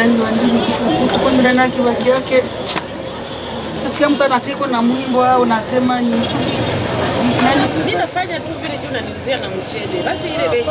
nani wandini kifukutu ndana kibaki yake. Sasa mtu anasiko na mwimbo au unasema ni nani nafanya tu vile tu nanilizia na mchele. Basi ile bei.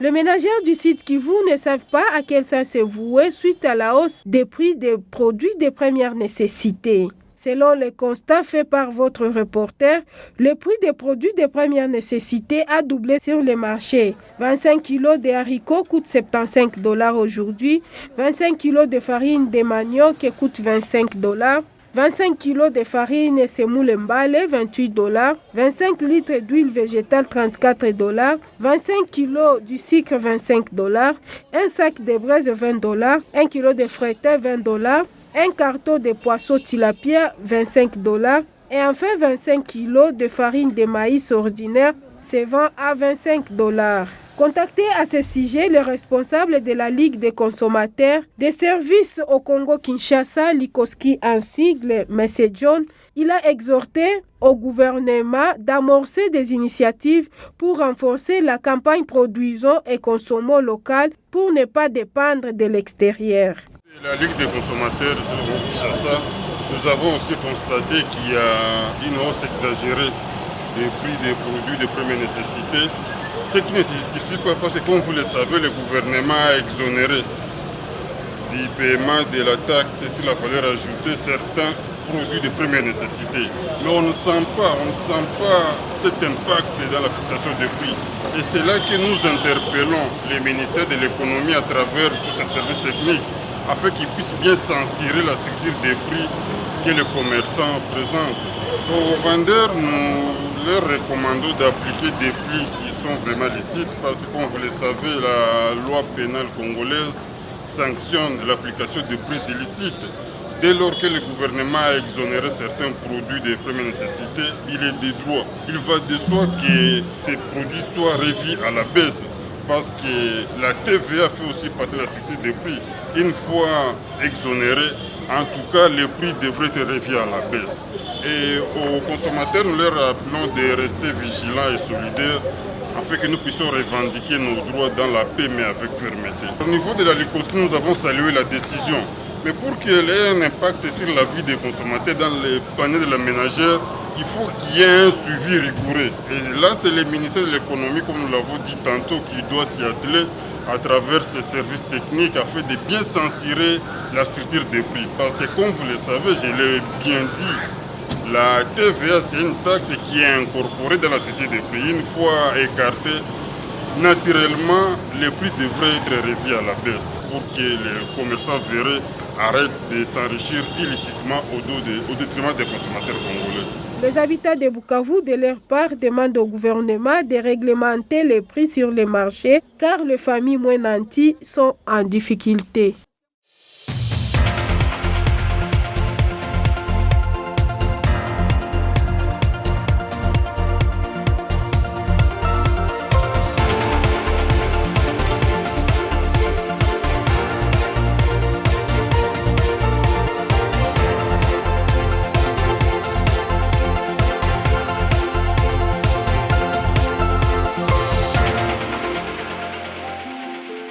Les ménagères du site Kivu ne savent pas à quel sens se vouer suite à la hausse des prix des produits de première nécessité. Selon les constats faits par votre reporter, le prix des produits de première nécessité a doublé sur les marchés. 25 kg de haricots coûtent $75 aujourd'hui, 25 kg de farine de manioc coûte $25, 25 kg de farine semoule mbale, $28, 25 litres d'huile végétale, $34, 25 kg du sucre, $25, un sac de braise, $20, 1 kg de feuilleté, $20, un carton de poisson tilapia, $25, et enfin 25 kg de farine de maïs ordinaire se vend à $25. Contacté à ce sujet, le responsable de la Ligue des consommateurs des services au Congo-Kinshasa, Likoski en sigle, M. John, il a exhorté au gouvernement d'amorcer des initiatives pour renforcer la campagne produisons et consommons local pour ne pas dépendre de l'extérieur. La Ligue des consommateurs de Congo-Kinshasa, nous avons aussi constaté qu'il y a une hausse exagérée des prix des produits de première nécessité. Ce qui ne se justifie pas parce que, comme vous le savez, le gouvernement a exonéré du paiement de la taxe s'il a fallu rajouter certains produits de première nécessité. Mais on ne sent pas cet impact dans la fixation des prix. Et c'est là que nous interpellons les ministères de l'économie à travers tous ces services techniques afin qu'ils puissent bien censurer la structure des prix que les commerçants présentent. Aux vendeurs, nous leur recommandons d'appliquer des prix qui sont vraiment licites parce que, comme vous le savez, la loi pénale congolaise sanctionne l'application de prix illicites. Dès lors que le gouvernement a exonéré certains produits de première nécessité, il est de droit. Il va de soi que ces produits soient revus à la baisse parce que la TVA fait aussi partie de la structure des prix. Une fois exonéré, en tout cas, les prix devraient être revus à la baisse. Et aux consommateurs, nous leur appelons de rester vigilants et solidaires afin que nous puissions revendiquer nos droits dans la paix mais avec fermeté. Au niveau de la Likoski, nous avons salué la décision. Mais pour qu'elle ait un impact sur la vie des consommateurs dans les paniers de la ménagère, il faut qu'il y ait un suivi rigoureux. Et là, c'est le ministère de l'économie, comme nous l'avons dit tantôt, qui doit s'y atteler à travers ses services techniques afin de bien censurer la structure des prix. Parce que, comme vous le savez, je l'ai bien dit, la TVA, c'est une taxe qui est incorporée dans la structure des prix. Une fois écartée, naturellement, les prix devraient être revus à la baisse pour que les commerçants verraient arrêtent de s'enrichir illicitement au détriment des consommateurs congolais. Les habitants de Bukavu, de leur part, demandent au gouvernement de réglementer les prix sur les marchés car les familles moins nanties sont en difficulté.